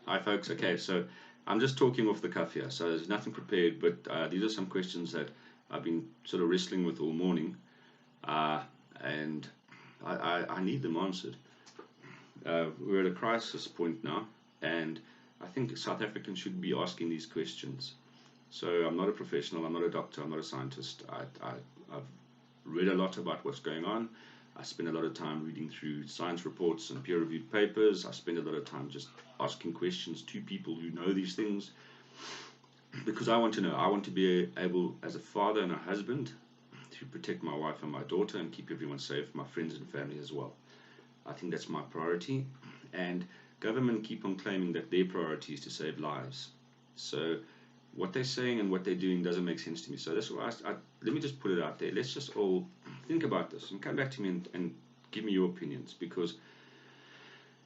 Hi, folks. Okay, so I'm just talking off the cuff here, so there's nothing prepared, but these are some questions that I've been sort of wrestling with all morning, uh, and I need them answered. We're at a crisis point now, and I think South Africans should be asking these questions. So I'm not a professional, I'm not a doctor, I'm not a scientist. I've read a lot about what's going on. I spend a lot of time reading through science reports and peer reviewed papers. I spend a lot of time just asking questions to people who know these things because I want to know. I want to be able, as a father and a husband, to protect my wife and my daughter and keep everyone safe, my friends and family as well. I think that's my priority. And government keep on claiming that their priority is to save lives. So what they're saying and what they're doing doesn't make sense to me. So that's why let me just put it out there. Let's just all think about this and come back to me and give me your opinions. Because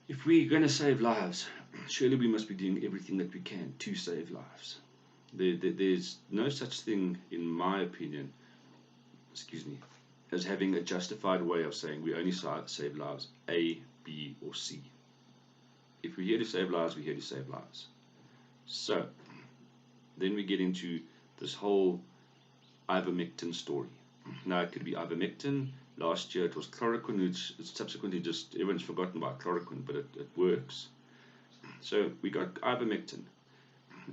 if we're going to save lives, surely we must be doing everything that we can to save lives. There's no such thing, in my opinion, excuse me, as having a justified way of saying we only save lives A, B, or C. If we're here to save lives, we're here to save lives. So then we get into this whole ivermectin story. Now it could be ivermectin. Last year it was chloroquine, which subsequently just everyone's forgotten about chloroquine, but it works. So we got ivermectin,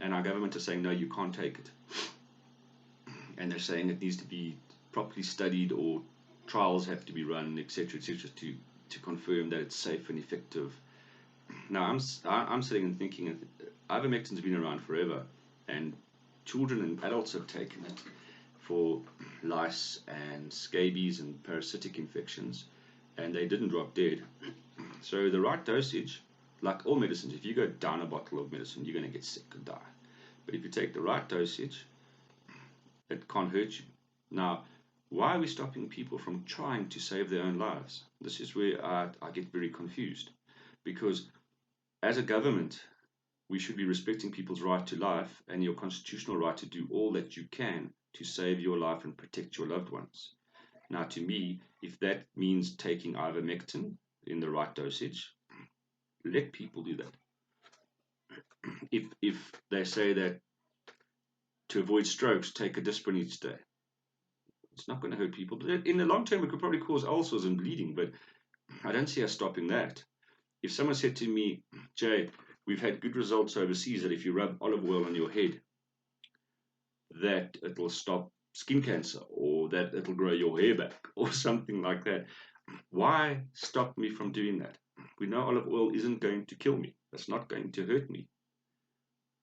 and our government is saying no, you can't take it, and they're saying it needs to be properly studied or trials have to be run, etc., etc., to confirm that it's safe and effective. Now I'm sitting and thinking, ivermectin's been around forever, and children and adults have taken it for lice and scabies and parasitic infections, and they didn't drop dead. So the right dosage, like all medicines, if you go down a bottle of medicine, you're going to get sick and die. But if you take the right dosage, it can't hurt you. Now, why are we stopping people from trying to save their own lives? This is where I get very confused. Because as a government, we should be respecting people's right to life and your constitutional right to do all that you can to save your life and protect your loved ones. Now, to me, if that means taking ivermectin in the right dosage, let people do that. If they say that to avoid strokes, take a Disprin each day, it's not going to hurt people. But in the long term, it could probably cause ulcers and bleeding, but I don't see us stopping that. If someone said to me, Jay, we've had good results overseas that if you rub olive oil on your head, that it'll stop skin cancer or that it'll grow your hair back or something like that. Why stop me from doing that? We know olive oil isn't going to kill me. It's not going to hurt me.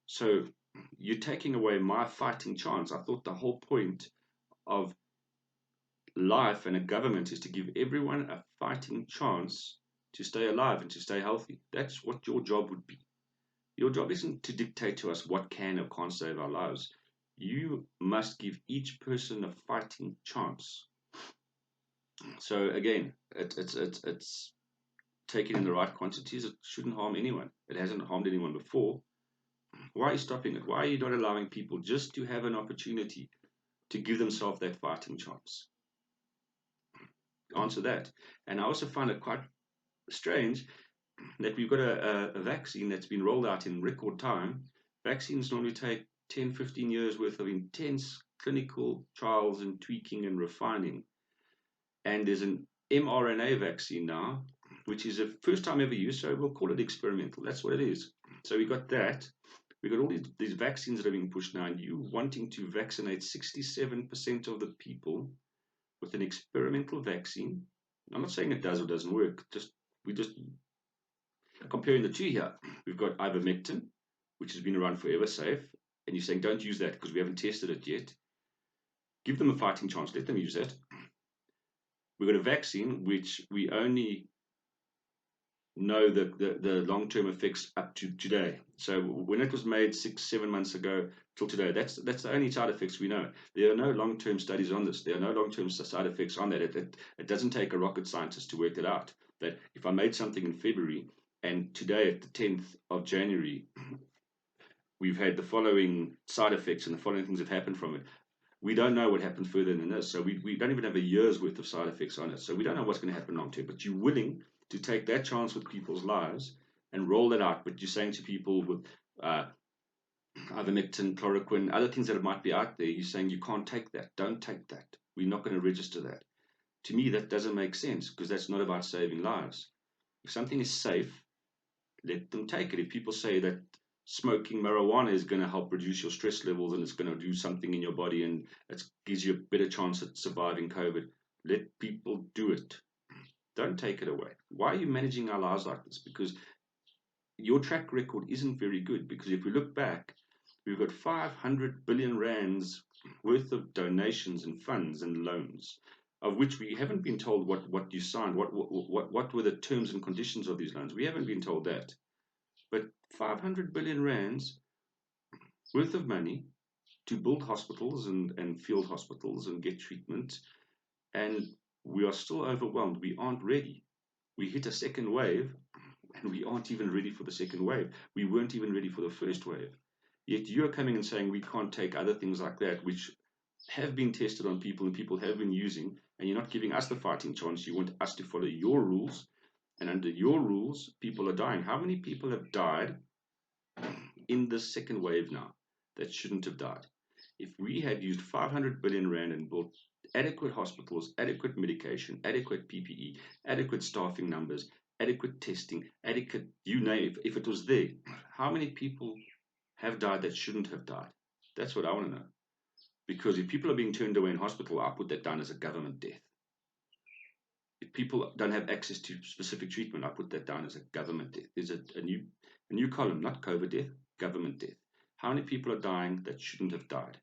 So you're taking away my fighting chance. I thought the whole point of life and a government is to give everyone a fighting chance to stay alive and to stay healthy. That's what your job would be. Your job isn't to dictate to us what can or can't save our lives. You must give each person a fighting chance. So again, it's taken in the right quantities. It shouldn't harm anyone. It hasn't harmed anyone before. Why are you stopping it? Why are you not allowing people just to have an opportunity to give themselves that fighting chance? Answer that. And I also find it quite strange that we've got a vaccine that's been rolled out in record time. Vaccines normally take 10, 15 years worth of intense clinical trials and tweaking and refining. And there's an mRNA vaccine now, which is a first time ever used, so we'll call it experimental. That's what it is. So we got that. We got all these vaccines that are being pushed now, and you wanting to vaccinate 67% of the people with an experimental vaccine. I'm not saying it does or doesn't work. We just comparing the two here. We've got ivermectin, which has been around forever, safe, and you're saying don't use that because we haven't tested it yet. Give them a fighting chance. Let them use that. We've got a vaccine which we only know the long-term effects up to today. So when it was made 6-7 months ago till today, that's the only side effects we know. There are no long-term studies on this. There are no long-term side effects on that. It doesn't take a rocket scientist to work it out. That if I made something in February and today at the 10th of January, we've had the following side effects and the following things have happened from it. We don't know what happens further than this. So we don't even have a year's worth of side effects on it. So we don't know what's going to happen long term. But you're willing to take that chance with people's lives and roll that out. But you're saying to people with ivermectin, chloroquine, other things that might be out there, you're saying you can't take that. Don't take that. We're not going to register that. To me, that doesn't make sense because that's not about saving lives. If something is safe, let them take it. If people say that smoking marijuana is going to help reduce your stress levels and it's going to do something in your body and it gives you a better chance at surviving COVID, let people do it. Don't take it away. Why are you managing our lives like this? Because your track record isn't very good. Because if we look back, we've got 500 billion rands worth of donations and funds and loans, of which we haven't been told what you signed, what were the terms and conditions of these loans. We haven't been told that. But 500 billion rands worth of money to build hospitals and field hospitals and get treatment, and we are still overwhelmed. We aren't ready. We hit a second wave, and we aren't even ready for the second wave. We weren't even ready for the first wave. Yet you're coming and saying we can't take other things like that, which have been tested on people and people have been using, and you're not giving us the fighting chance. You want us to follow your rules, and under your rules, people are dying. How many people have died in the second wave now that shouldn't have died? If we had used 500 billion rand and built adequate hospitals, adequate medication, adequate PPE, adequate staffing numbers, adequate testing, adequate, you name it, if it was there, how many people have died that shouldn't have died? That's what I want to know. Because if people are being turned away in hospital, I put that down as a government death. If people don't have access to specific treatment, I put that down as a government death. There's a new column, not COVID death, government death. How many people are dying that shouldn't have died?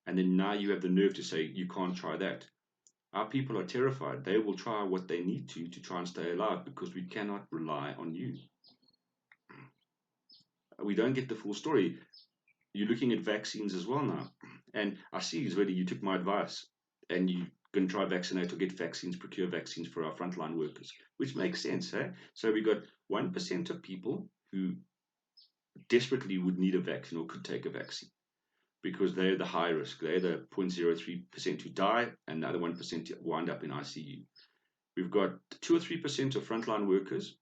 And then now you have the nerve to say you can't try that. Our people are terrified. They will try what they need to try and stay alive because we cannot rely on you. We don't get the full story. You're looking at vaccines as well now. And I see, Zwedi, you took my advice and you can try vaccinate or get vaccines, procure vaccines for our frontline workers, which makes sense. Eh? So we got 1% of people who desperately would need a vaccine or could take a vaccine because they're the high risk. They're the 0.03% who die and the other 1% wind up in ICU. We've got 2 or 3% of frontline workers,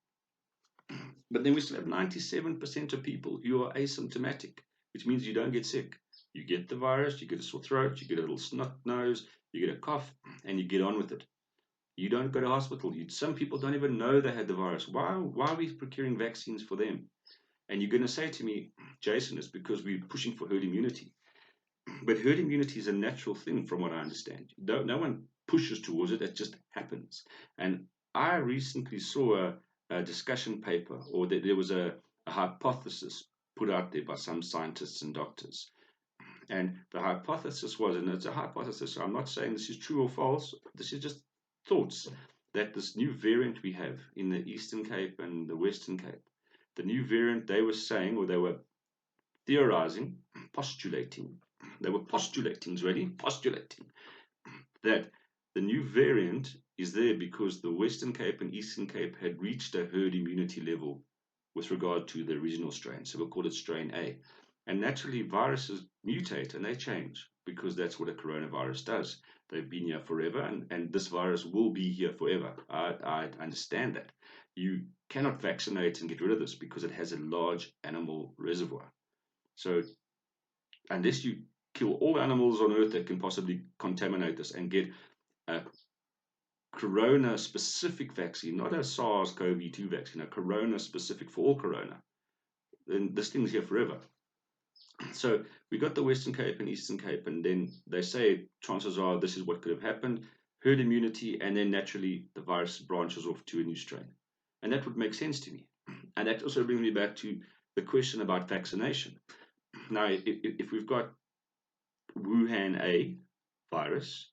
but then we still have 97% of people who are asymptomatic, which means you don't get sick. You get the virus, you get a sore throat, you get a little snot nose, you get a cough, and you get on with it. You don't go to hospital. Some people don't even know they had the virus. Why are we procuring vaccines for them? And you're going to say to me, Jason, it's because we're pushing for herd immunity. But herd immunity is a natural thing from what I understand. No one pushes towards it, it just happens. And I recently saw a discussion paper, or there was a hypothesis put out there by some scientists and doctors. And the hypothesis was, and it's a hypothesis, so I'm not saying this is true or false, this is just thoughts, that this new variant we have in the Eastern Cape and the Western Cape, the new variant, they were saying, or they were theorizing, postulating that the new variant is there because the Western Cape and Eastern Cape had reached a herd immunity level with regard to the original strain. So we'll call it strain A. And naturally, viruses mutate and they change because that's what a coronavirus does. They've been here forever, and this virus will be here forever. I understand that. You cannot vaccinate and get rid of this because it has a large animal reservoir. So unless you kill all animals on Earth that can possibly contaminate this and get a corona-specific vaccine, not a SARS-CoV-2 vaccine, a corona-specific for all corona, then this thing's here forever. So we got the Western Cape and Eastern Cape, and then they say chances are this is what could have happened, herd immunity, and then naturally the virus branches off to a new strain. And that would make sense to me. And that also brings me back to the question about vaccination. Now, if we've got Wuhan A virus,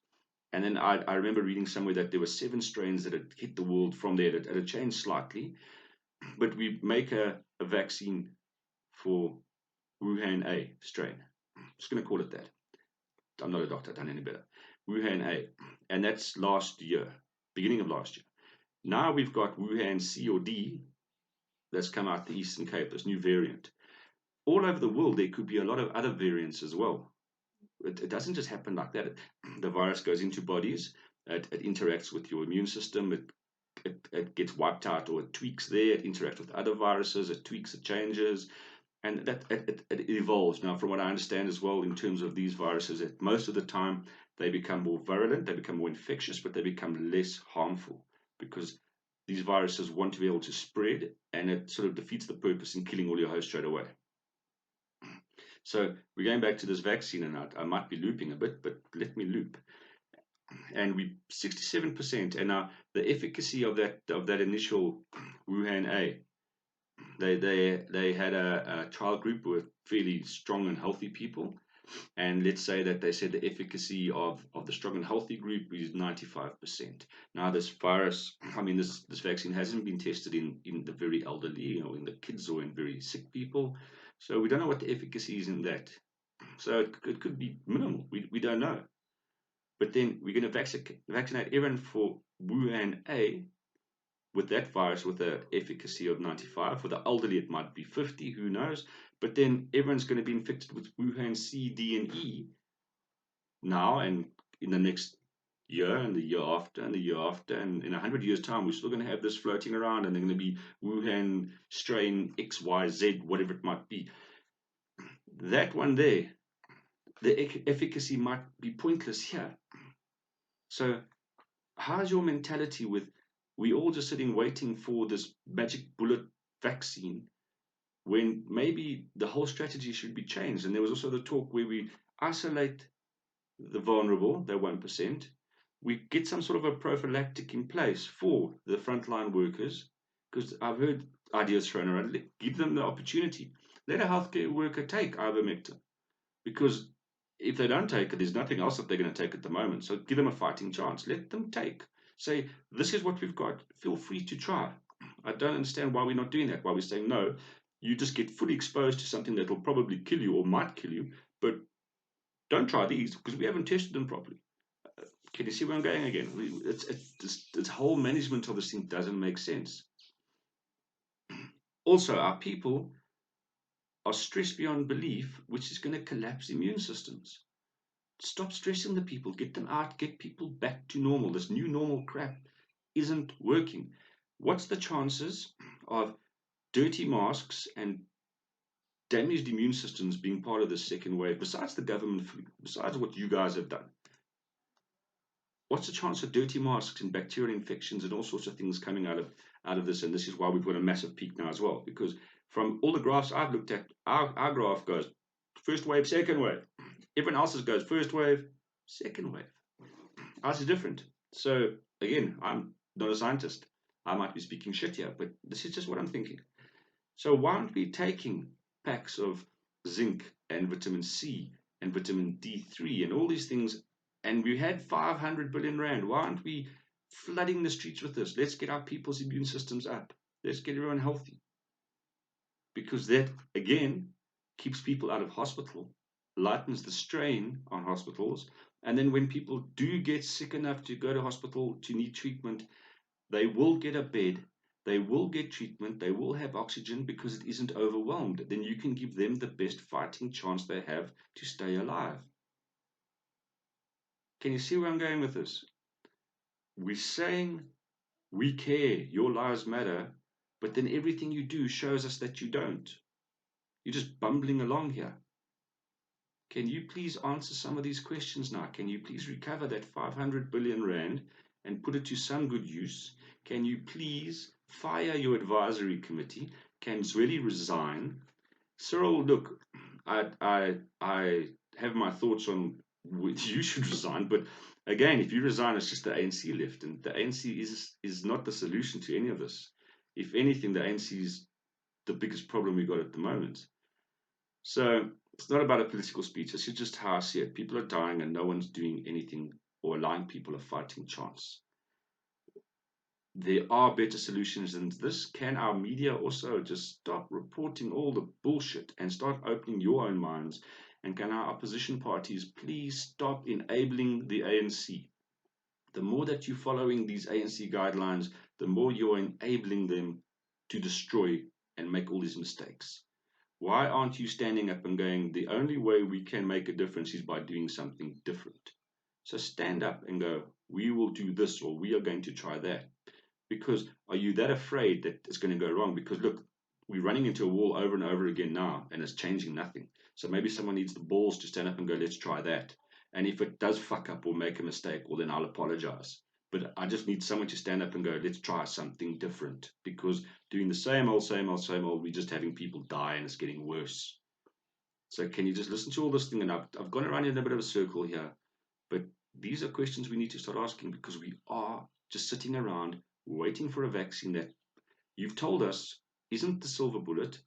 and then I remember reading somewhere that there were 7 strains that had hit the world from there. It had changed slightly, but we make a vaccine for Wuhan A strain. I'm just going to call it that. I'm not a doctor, I don't know any better. Wuhan A. And that's last year, beginning of last year. Now we've got Wuhan C or D that's come out the Eastern Cape, this new variant. All over the world, there could be a lot of other variants as well. It doesn't just happen like that. The virus goes into bodies, it interacts with your immune system, it gets wiped out, or it tweaks there, it interacts with other viruses, it tweaks, it changes, and that it evolves. Now, from what I understand as well, in terms of these viruses, that most of the time they become more virulent, they become more infectious, but they become less harmful because these viruses want to be able to spread, and it sort of defeats the purpose in killing all your hosts straight away. So we're going back to this vaccine, and I might be looping a bit, but let me loop. And we 67%, and now the efficacy of that initial Wuhan A, they had a trial group with fairly strong and healthy people, and let's say that they said the efficacy of the strong and healthy group is 95%. Now this virus, I mean this vaccine hasn't been tested in the very elderly, in the kids or in very sick people, so we don't know what the efficacy is in that. So it could be minimal. We don't know. But then we're going to vaccinate everyone for Wuhan A with that virus with an efficacy of 95. For the elderly, it might be 50, who knows? But then everyone's going to be infected with Wuhan C, D, and E now and in the next year and the year after and the year after. And in 100 years' time, we're still going to have this floating around, and they're going to be Wuhan strain X, Y, Z, whatever it might be. That one there, the efficacy might be pointless here. So how's your mentality with we all just sitting waiting for this magic bullet vaccine when maybe the whole strategy should be changed? And there was also the talk where we isolate the vulnerable, the 1%, we get some sort of a prophylactic in place for the frontline workers, because I've heard ideas thrown around, give them the opportunity. Let a healthcare worker take ivermectin, because if they don't take it, there's nothing else that they're going to take at the moment. So give them a fighting chance. Let them take. Say, this is what we've got. Feel free to try. I don't understand why we're not doing that. Why we're saying, no, you just get fully exposed to something that will probably kill you or might kill you, but don't try these because we haven't tested them properly. Can you see where I'm going again? This whole management of this thing doesn't make sense. Also, our people are stressed beyond belief, which is going to collapse immune systems. Stop stressing the people, get them out, get people back to normal. This new normal crap isn't working. What's the chances of dirty masks and damaged immune systems being part of the second wave, besides the government flu, besides what you guys have done? What's the chance of dirty masks and bacterial infections and all sorts of things coming out of this? And this is why we've got a massive peak now as well, because from all the graphs I've looked at, our graph goes first wave, second wave. Everyone else's goes first wave, second wave. Ours is different. So again, I'm not a scientist. I might be speaking shit here, but this is just what I'm thinking. So why aren't we taking packs of zinc and vitamin C and vitamin D3 and all these things? And we had 500 billion rand. Why aren't we flooding the streets with this? Let's get our people's immune systems up. Let's get everyone healthy. Because that, again, keeps people out of hospital, lightens the strain on hospitals. And then when people do get sick enough to go to hospital to need treatment, they will get a bed, they will get treatment, they will have oxygen because it isn't overwhelmed. Then you can give them the best fighting chance they have to stay alive. Can you see where I'm going with this? We're saying we care, your lives matter, but then everything you do shows us that you don't. You're just bumbling along here. Can you please answer some of these questions now? Can you please recover that 500 billion rand and put it to some good use? Can you please fire your advisory committee? Can Zweli resign? Cyril, look, I have my thoughts on which you should resign, but again, if you resign, it's just the ANC left, and the ANC is not the solution to any of this. If anything, the ANC is the biggest problem we got at the moment. So it's not about a political speech. This is just how I see it. People are dying and no one's doing anything or allowing people a fighting chance. There are better solutions than this. Can our media also just stop reporting all the bullshit and start opening your own minds? And can our opposition parties please stop enabling the ANC? The more that you're following these ANC guidelines, the more you're enabling them to destroy and make all these mistakes. Why aren't you standing up and going, the only way we can make a difference is by doing something different? So stand up and go, we will do this, or we are going to try that. Because are you that afraid that it's going to go wrong? Because look, we're running into a wall over and over again now, and it's changing nothing. So maybe someone needs the balls to stand up and go, let's try that. And if it does fuck up or make a mistake, well, then I'll apologize. But I just need someone to stand up and go, let's try something different. Because doing the same old, same old, same old, we're just having people die and it's getting worse. So can you just listen to all this thing? And I've gone around in a bit of a circle here, but these are questions we need to start asking because we are just sitting around waiting for a vaccine that you've told us isn't the silver bullet.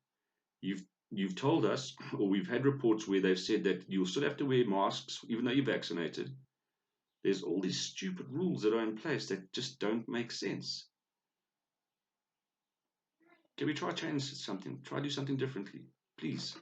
You've told us, or we've had reports where they've said that you'll still have to wear masks even though you're vaccinated. There's all these stupid rules that are in place that just don't make sense. Can we try change something? Try do something differently, please?